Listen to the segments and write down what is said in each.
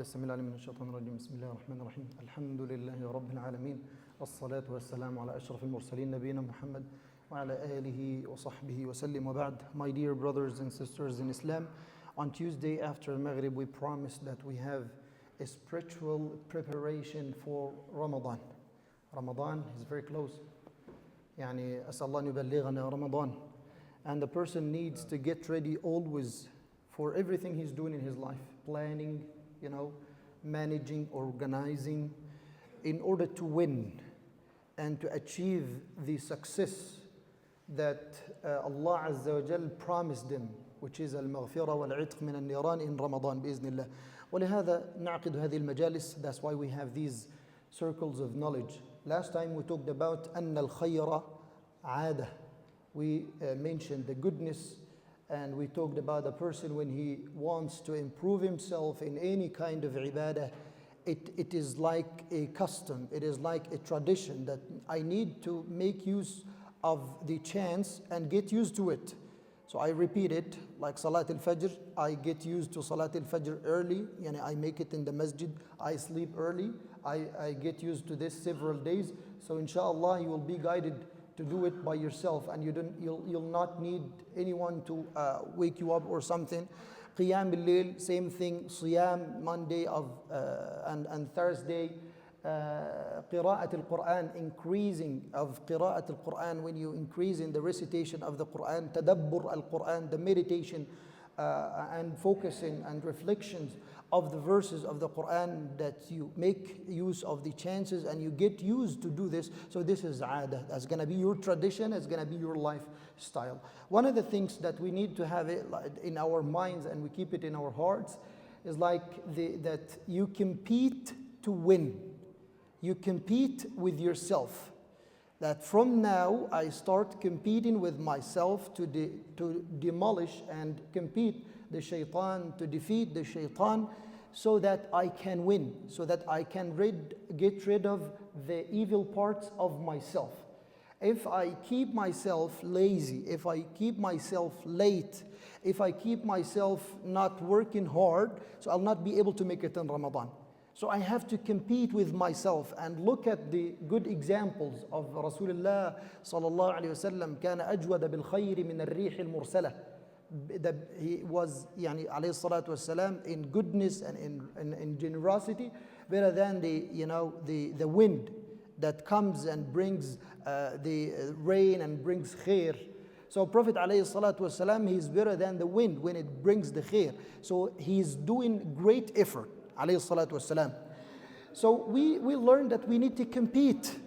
السميع العليم من الشيطان الرجيم. بسم الله الرحمن الرحيم. الحمد لله رب العالمين، والصلاة والسلام على أشرف المرسلين نبينا محمد وعلى آله وصحبه وسلم وبعد. My dear brothers and sisters in Islam, on Tuesday after Maghrib we promised that we have a spiritual preparation for Ramadan. Ramadan is very close. يعني أسأل الله أن يبلغنا رمضان. And the person needs to get ready always for everything he's doing in his life, planning, managing, organizing, in order to win and to achieve the success that Allah Azza wa Jal promised them, which is al-maghfira wal-'itq min al-niran in Ramadan بإذن الله. ولهذا نعقد هذه المجالس. That's why we have these circles of knowledge. Last time we talked about أن الخير عادة. We mentioned the goodness, and we talked about a person when he wants to improve himself in any kind of ibadah, it is like a custom, it is like a tradition that I need to make use of the chance and get used to it. So I repeat it, like Salat al-Fajr, I get used to Salat al-Fajr early, I make it in the masjid, I sleep early, I get used to this several days. So inshallah you will be guided to do it by yourself, and you'll not need anyone to wake you up or something. Qiyam al-Layl, same thing. Siyam, Monday and Thursday. Qira'at al-Quran, increasing of Qira'at al-Quran, when you increase in the recitation of the Quran. Tadabbur al-Quran, the meditation and focusing and reflections of the verses of the Quran, that you make use of the chances and you get used to do this. So this is aada. That's going to be your tradition. It's going to be your lifestyle. One of the things that we need to have it in our minds, and we keep it in our hearts, is like that you compete to win. You compete with yourself. That from now I start competing with myself to demolish and compete the shaitan, to defeat the shaitan, so that I can win, so that I can get rid of the evil parts of myself. If I keep myself lazy, if I keep myself late, if I keep myself not working hard, so I'll not be able to make it in Ramadan. So I have to compete with myself and look at the good examples of Rasulullah sallallahu alayhi wa sallam. كان أجود بالخير من الريح المرسلة. He was alayhi salatu wasalam in goodness and in generosity better than the wind that comes and brings the rain and brings khair. So Prophet alayhi salatu wasalam, he's better than the wind when it brings the khair. So he's doing great effort alayhi salatu wasalam. So we learned that we need to compete,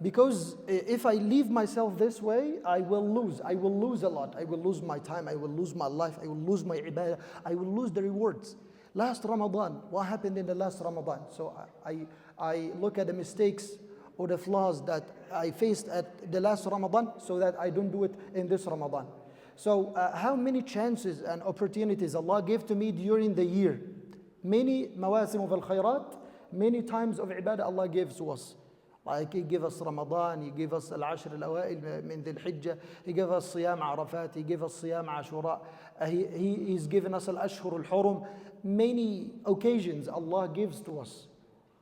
because if I leave myself this way, I will lose a lot. I will lose my time, I will lose my life, I will lose my ibadah, I will lose the rewards. Last Ramadan, what happened in the last Ramadan? So I look at the mistakes or the flaws that I faced at the last Ramadan, so that I don't do it in this Ramadan. So how many chances and opportunities Allah gave to me during the year? Many mawasim of al-khayrat, many times of ibadah Allah gives to us. Like He gave us Ramadan, He gave us al-ashr al-awail min dhil hijjah, He gave us siyam Arafat, He gave us siyam Ashura, He's given us al-ashhur al-hurum. Many occasions Allah gives to us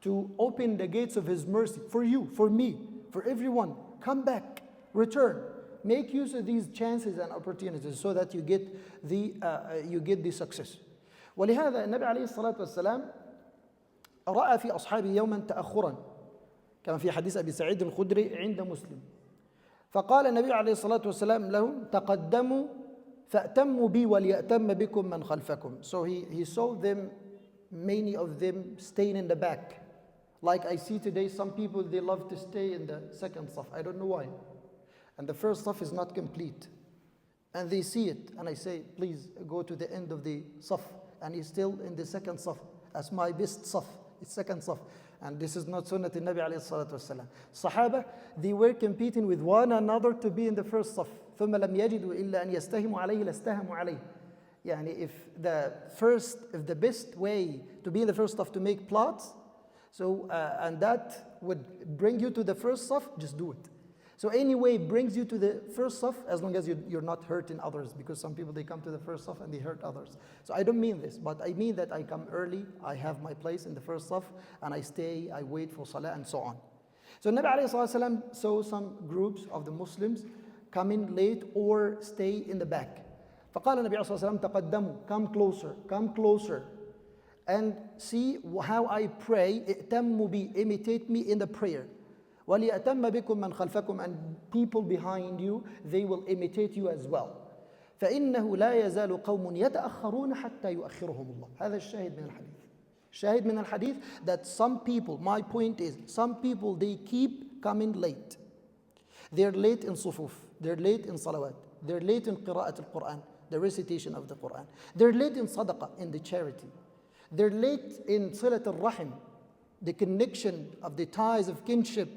to open the gates of His mercy for you, for me, for everyone. Come back, return. Make use of these chances and opportunities so that you get the success. ولهذا النبي عليه الصلاة والسلام رأى في أصحابه يوما تأخرا، كما في حديث أبي سعيد الخدري عند مسلم. فقال النبي عليه الصلاة والسلام لهم تقدموا فأتموا بي وليأتم بكم من خلفكم. So he saw them, many of them staying in the back. Like I see today, some people, they love to stay in the second saf. I don't know why. And the first saf is not complete. And they see it, and I say, please go to the end of the saf. And he's still in the second saf. That's my best saf. It's second saf. And this is not sunnah in Nabi alayhi salatu wasalam. Sahaba, they were competing with one another to be in the first saf. ثم لم يجدوا إلا أن يستهموا عليه لاستهموا عليه. If the best way to be in the first saf to make plots, so and that would bring you to the first saf, just do it. So anyway, it brings you to the first saf as long as you're not hurting others, because some people, they come to the first saf and they hurt others. So I don't mean this, but I mean that I come early, I have my place in the first saf, and I stay, I wait for salah and so on. So Nabi alayhi salatu wasalam saw some groups of the Muslims come in late or stay in the back. فقال النبي عليه الصلاة والسلام تقدموا, come closer and see how I pray. ائتموا بي, imitate me in the prayer. وَلِيَأْتَمَّ بِكُم مَّنْ خَلْفَكُمْ, and people behind you, they will imitate you as well. فإنه لا يزال قوم يتأخرون حتى يؤخرهم الله. هذا الشاهد من الحديث. شاهد من الحديث that some people, my point is, some people, they keep coming late. They're late in صفوف, they're late in salawat, they're late in قراءة القرآن, the recitation of the Quran. They're late in sadaqah, in the charity. They're late in صلة الرحم, the connection of the ties of kinship.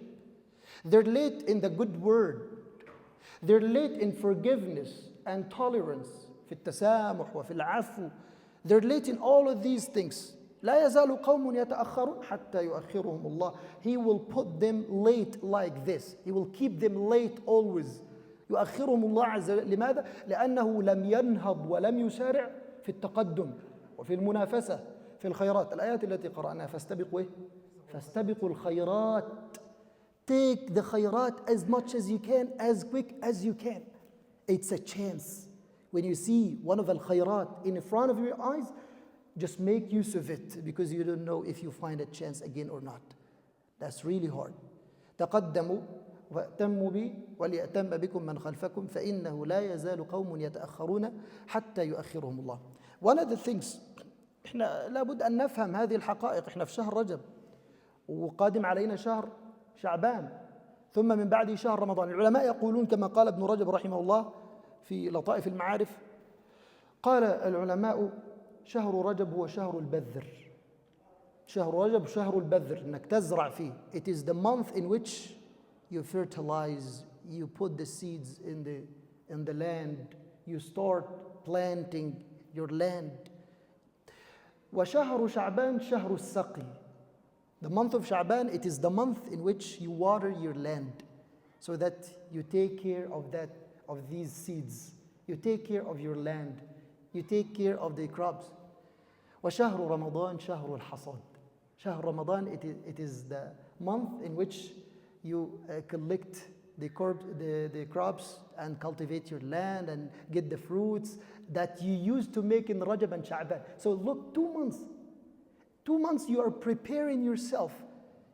They're late in the good word. They're late in forgiveness and tolerance. في التسامح وفي العفو. They're late in all of these things. لا يزال قوم يتأخرون حتى يؤخرهم الله. He will put them late like this. He will keep them late always. يؤخرهم الله عز وجل. لماذا؟ لأنه لم ينهض ولم يسارع في التقدم وفي المنافسة في الخيرات. الآيات التي قرأناها فاستبقوا إيه؟ فاستبقوا الخيرات. Take the khayrat as much as you can, as quick as you can. It's a chance. When you see one of al-khayrat in front of your eyes, just make use of it, because you don't know if you find a chance again or not. That's really hard. تقدموا وأتموا بي وليأتم بكم من خلفكم فإنه لا يزال قوم يتأخرون حتى يؤخرهم الله. One of the things, احنا لابد أن نفهم هذه الحقائق. احنا في شهر رجب وقادم علينا شهر شعبان، ثم من بعده شهر رمضان. العلماء يقولون كما قال ابن رجب رحمه الله في لطائف المعارف، قال العلماء شهر رجب هو شهر البذر. شهر رجب شهر البذر، انك تزرع فيه. It is the month in which you fertilize, you put the seeds in the land, you start planting your land. وشهر شعبان شهر السقي. The month of Sha'ban, it is the month in which you water your land, so that you take care of these seeds. You take care of your land. You take care of the crops. وشهر رمضان شهر الحصاد. شهر Ramadan, it is the month in which you collect the crops and cultivate your land and get the fruits that you used to make in Rajab and Sha'ban. So look, 2 months. 2 months you are preparing yourself.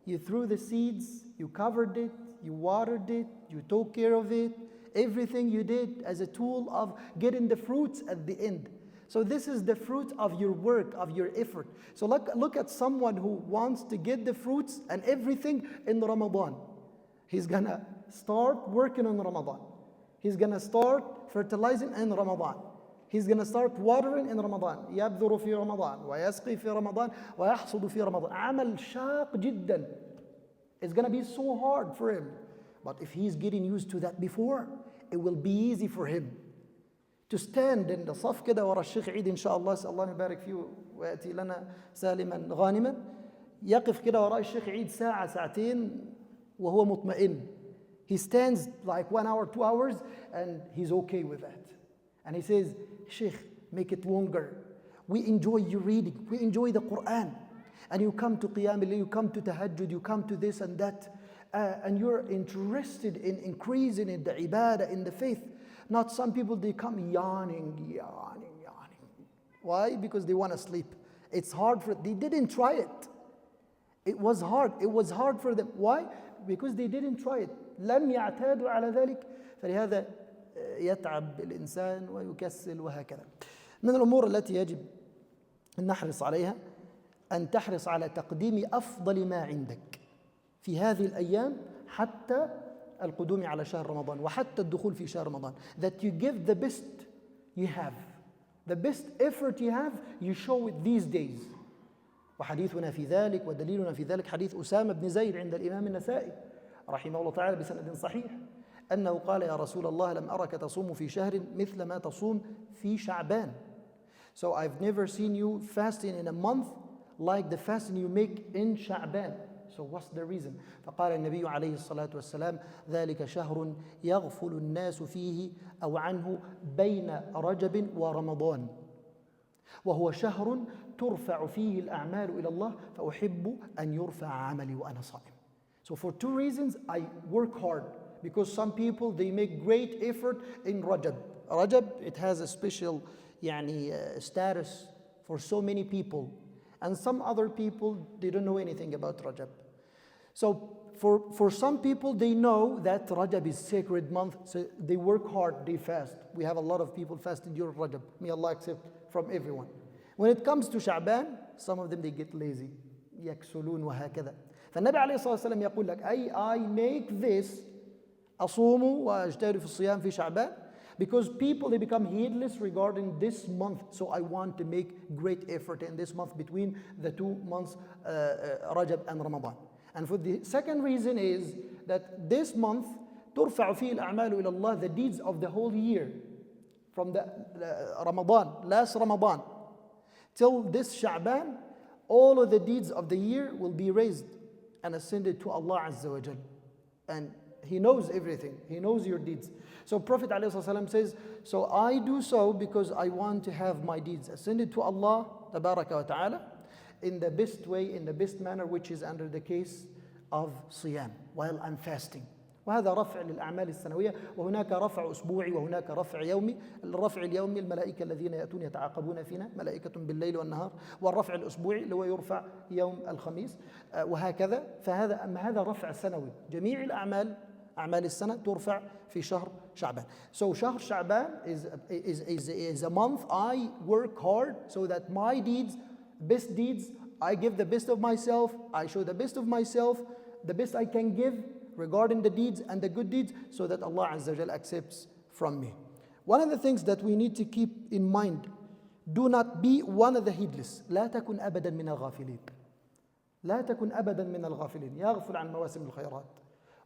You threw the seeds, you covered it, you watered it, you took care of it. Everything you did as a tool of getting the fruits at the end. So this is the fruit of your work, of your effort. So look at someone who wants to get the fruits and everything in Ramadan. He's gonna start working on Ramadan. He's gonna start fertilizing in Ramadan. He's going to start watering in Ramadan. يبذر في رمضان ويسقي في رمضان ويحصد في رمضان. عمل شاق جدا. It's going to be so hard for him. But if he's getting used to that before, it will be easy for him to stand in the صف كده ورا الشيخ عيد إن شاء الله. أسأل الله أن يبارك فيه ويأتي لنا سالما غانما. يقف كده وراء الشيخ عيد ساعة ساعتين وهو مطمئن. He stands like 1 hour, 2 hours, and he's okay with that. And he says, Sheikh, make it longer. We enjoy your reading. We enjoy the Quran. And you come to Qiyam al-Layl, you come to Tahajjud, you come to this and that. And you're interested in increasing in the ibadah, in the faith. Not some people, they come yawning. Why? Because they want to sleep. It's hard for them. They didn't try it. It was hard. It was hard for them. Why? Because they didn't try it. لم يعتادوا على ذلك. فلهذا يتعب الإنسان ويكسل وهكذا. من الأمور التي يجب أن نحرص عليها أن تحرص على تقديم أفضل ما عندك في هذه الأيام حتى القدوم على شهر رمضان وحتى الدخول في شهر رمضان. That you give the best you have, the best effort you have, you show it these days. وحديثنا في ذلك ودليلنا في ذلك حديث أسامة بن زيد عند الإمام النسائي رحمه الله تعالى بسند صحيح أنه قال يا رسول الله لم أرك تصوم في شهر مثل ما تصوم في شعبان. So I've never seen you fasting in a month like the fasting you make in Sha'ban. So what's the reason? فقال النبي عليه الصلاة والسلام ذلك شهر يغفل الناس فيه أو عنه بين رجب ورمضان وهو شهر ترفع فيه الأعمال إلى الله فأحب أن يرفع عملي وأنا صائم. So for two reasons I work hard, because some people they make great effort in Rajab. Rajab, it has a special status for so many people, and some other people they don't know anything about Rajab. So for some people they know that Rajab is sacred month, so they work hard, they fast. We have a lot of people fasting during Rajab. May Allah accept from everyone. When it comes to Sha'ban, some of them they get lazy. يكسلون وهكذا. فالنبي عليه الصلاة والسلام يقول لك I make this أصوم وأجتهد في الصيام في شعبان because people they become heedless regarding this month. So I want to make great effort in this month between the 2 months Rajab and Ramadan. And for the second reason is that this month ترفع فيه الأعمال إلى الله, the deeds of the whole year from the Ramadan, last Ramadan till this Sha'ban, all of the deeds of the year will be raised and ascended to Allah Azza wa Jal. And He knows everything. He knows your deeds. So Prophet ﷺ says, so I do so because I want to have my deeds ascended to Allah Tabaraka wa Ta'ala in the best way, in the best manner, which is under the case of Siyam, while I'm fasting. وهذا رفع للأعمال السنوية وهناك رفع أسبوعي وهناك رفع يومي. الرفع اليومي الملائكة الذين يأتون يتعاقبون فينا ملائكة بالليل والنهار, والرفع الأسبوعي اللي هو يرفع يوم الخميس وهكذا. هذا رفع سنوي. جميع الأعمال أعمال السنة ترفع في شهر شعبان. So شهر شعبان is a month I work hard so that my deeds, best deeds, I give the best of myself, I show the best of myself, the best I can give regarding the deeds and the good deeds, so that Allah Azza wa Jal accepts from me. One of the things that we need to keep in mind, do not be one of the heedless. لا تكن أبدا من الغافلين. لا تكن أبدا من الغافلين. يغفل عن مواسم الخيرات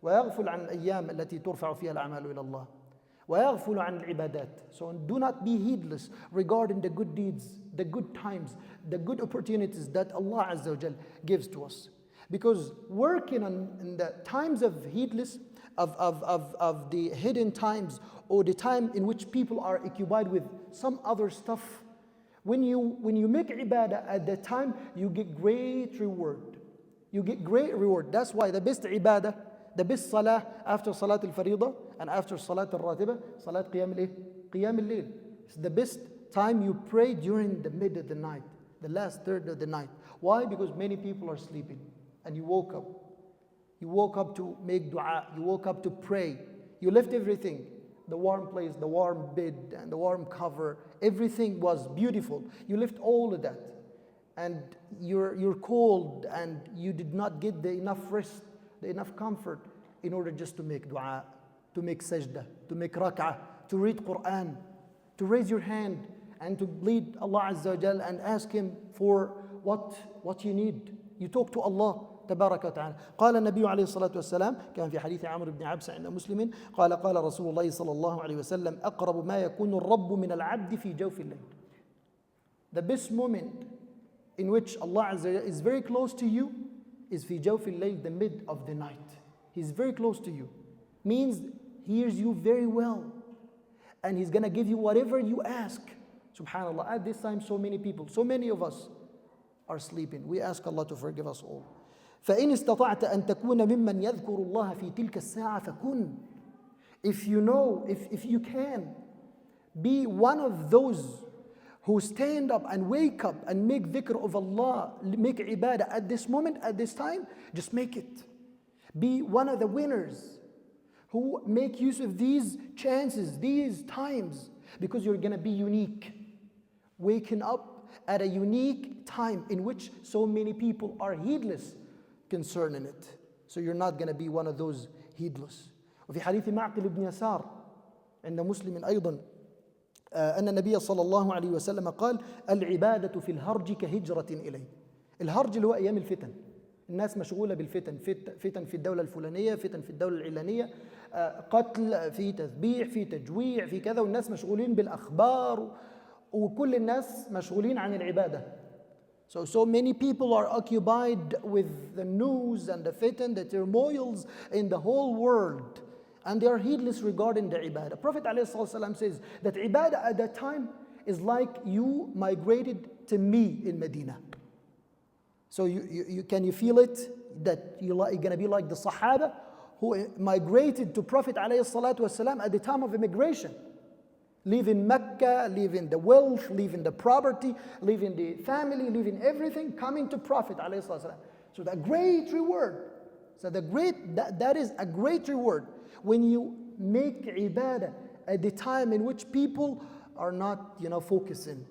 ويغفل عن الأيام التي ترفع فيها الأعمال إلى الله ويغفل عن العبادات. So do not be heedless regarding the good deeds, the good times, the good opportunities that Allah Azza wa Jal gives to us. Because working in the times of heedless, of the hidden times, or the time in which people are occupied with some other stuff, when you make ibadah at that time, you get great reward. You get great reward. That's why the best ibadah, the best salah after salat al-faridah and after salat al-ratiba, salat qiyam al-layl. It's the best time you pray during the mid of the night, the last third of the night. Why? Because many people are sleeping. And you woke up. You woke up to make dua. You woke up to pray. You left everything. The warm place, the warm bed, and the warm cover. Everything was beautiful. You left all of that. And you're cold, and you did not get the enough rest, the enough comfort in order just to make dua, to make sajda, to make rak'ah, to read Quran, to raise your hand and to lead Allah Azza wa Jal and ask Him for what you need. You talk to Allah تبارك وتعالى. قال النبي عليه الصلاة والسلام كان في حديث عمرو بن عبسة عند مسلم قال رسول الله صلى الله عليه وسلم أقرب ما يكون الرب من العبد في جوف الليل. The best moment in which Allah Azza wa Jalla is very close to you is في جوف الليل, the mid of the night. He's very close to you. Means He hears you very well. And He's going to give you whatever you ask. Subhanallah, at this time so many people, so many of us are sleeping. We ask Allah to forgive us all. فإن استطعت أن تكون ممن يذكر الله في تلك الساعة فكن. If you know, if you can, be one of those who stand up and wake up and make dhikr of Allah, make ibadah at this moment, at this time, just make it. Be one of the winners who make use of these chances, these times, because you're going to be unique. Waking up at a unique time in which so many people are heedless concerning it. So you're not going to be one of those heedless. وفي حديث معقل بن يسار عند مسلم أيضا أن النبي صلى الله عليه وسلم قال العبادة في الهرج كهجرة إليه. الهرج اللي هو أيام الفتن. الناس مشغولة بالفتن، فتن في الدولة الفلانية، فتن في الدولة العلانية، قتل، في تذبيح، في تجويع، في كذا، والناس مشغولين بالأخبار وكل الناس مشغولين عن العبادة. So many people are occupied with the news and the fitan, the turmoils in the whole world, and they are heedless regarding the ibadah. Prophet ﷺ says that ibadah at that time is like you migrated to me in Medina. So can you feel it? That you're going to be like the Sahaba who migrated to Prophet ﷺ at the time of immigration. Leaving Mecca, leaving the wealth, leaving the property, leaving the family, leaving everything, coming to Prophet ﷺ. So that great reward. So that is a great reward when you make ibadah at the time in which people are not, focusing,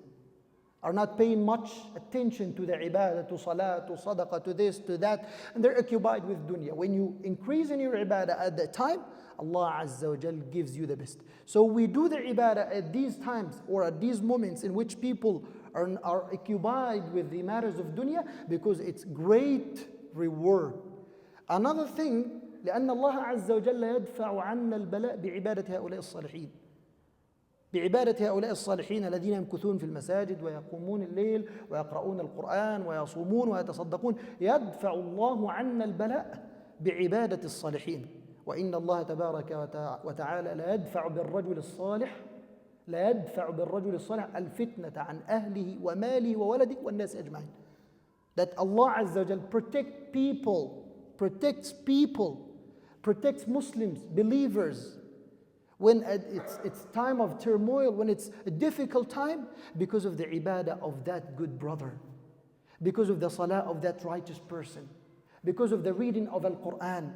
are not paying much attention to the ibadah, to salah, to sadaqah, to this, to that, and they're occupied with dunya. When you increase in your ibadah at that time, Allah Azza wa Jal gives you the best. So we do the ibadah at these times or at these moments in which people are occupied with the matters of dunya because it's great reward. Another thing, لأن الله عز وجل يدفع عنا البلاء بعبادة هؤلاء الصالحين. بعبادة هؤلاء الصالحين الذين يمكثون في المساجد ويقومون الليل ويقرؤون القرآن ويصومون ويتصدقون. يدفع الله عنا البلاء بعبادة الصالحين. وإن الله تبارك وتعالى لا يدفع بالرجل الصالح الفتنة عن أهله وماله وولده والناس أجمعين. That Allah Azza wa Jal protects Muslims, believers, when it's time of turmoil, when it's a difficult time, because of the ibadah of that good brother, because of the salah of that righteous person, because of the reading of Al-Quran,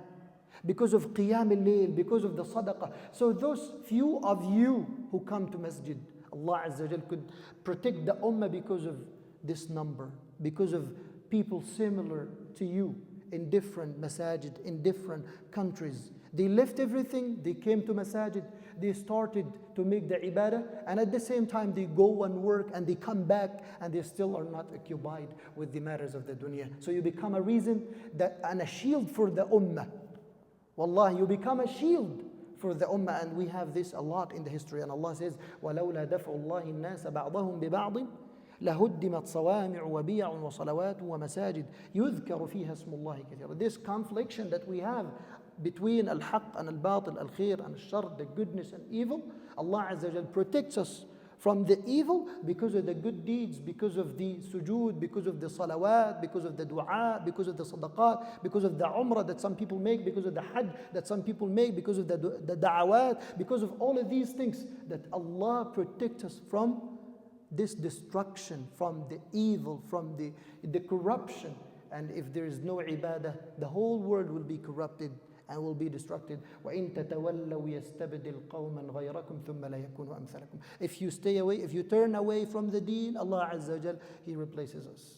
because of Qiyam al-Layl, because of the sadaqah. So those few of you who come to masjid, Allah Azza wa Jal could protect the ummah because of this number, because of people similar to you in different masajid, in different countries. They left everything, they came to masajid, they started to make the ibadah, and at the same time they go and work and they come back and they still are not occupied with the matters of the dunya. So you become a reason and a shield for the ummah. Wallahi, you become a shield for the ummah, and we have this a lot in the history. And Allah says, وَلَوْلَا دَفْعُ اللَّهِ النَّاسَ بَعْضَهُمْ بِبَعْضٍ لهدمت صوامع وبيع وصلوات ومساجد يذكر فيها اسم الله كثيرا. This confliction that we have between al-haq and al-batil, al-khair and al-shar, the goodness and evil, Allah Azza wa Jal protects us from the evil because of the good deeds, because of the sujood, because of the salawat, because of the dua, because of the sadaqat, because of the umrah that some people make, because of the hajj that some people make, because of the da'awat, because of all of these things, that Allah protects us from this destruction, from the evil, from the corruption. And if there is no ibadah, the whole world will be corrupted and will be destructed. وَإِن تَتَوَلَّوْا يَسْتَبْدِلْ قَوْمًا غَيْرَكُمْ ثُمَّ لَا يَكُونُوا أَمْثَلَكُمْ. If you stay away, if you turn away from the deen, Allah Azza wa Jal, He replaces us.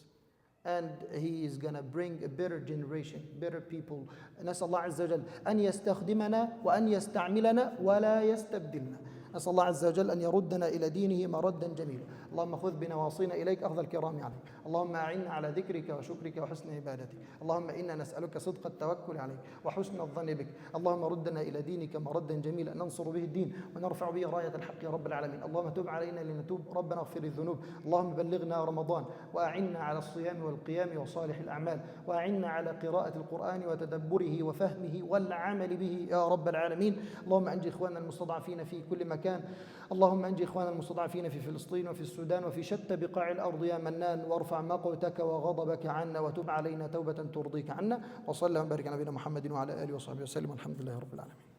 And He is going to bring a better generation, better people. نسأل الله عز وجل أن يستخدمنا وأن يستعملنا ولا يستبدلنا. نسأل الله عز وجل أن يردنا إلى دينه مردا جميلا. اللهم خذ بنواصينا إليك أخذ الكرام عليك. اللهم أعنا على ذكرك وشكرك وحسن عبادتك. اللهم إنا نسألك صدق التوكل عليك وحسن الظن بك. اللهم ردنا إلى دينك مردا جميلا ننصر به الدين ونرفع به راية الحق يا رب العالمين. اللهم تب علينا لنتوب، ربنا اغفر الذنوب. اللهم بلغنا رمضان وأعنا على الصيام والقيام وصالح الأعمال، وأعنا على قراءة القرآن وتدبره وفهمه والعمل به يا رب العالمين. اللهم أنجي إخواننا المستضعفين في كل مكان. اللهم أنجي إخواننا المستضعفين في فلسطين وفي السودان وفي شتى بقاع الأرض يا منان، وارفع مقتك وغضبك عنا وتب علينا توبة ترضيك عنا. وصلى اللهم وبارك على نبينا محمد وعلى آله وصحبه وسلم والحمد لله رب العالمين.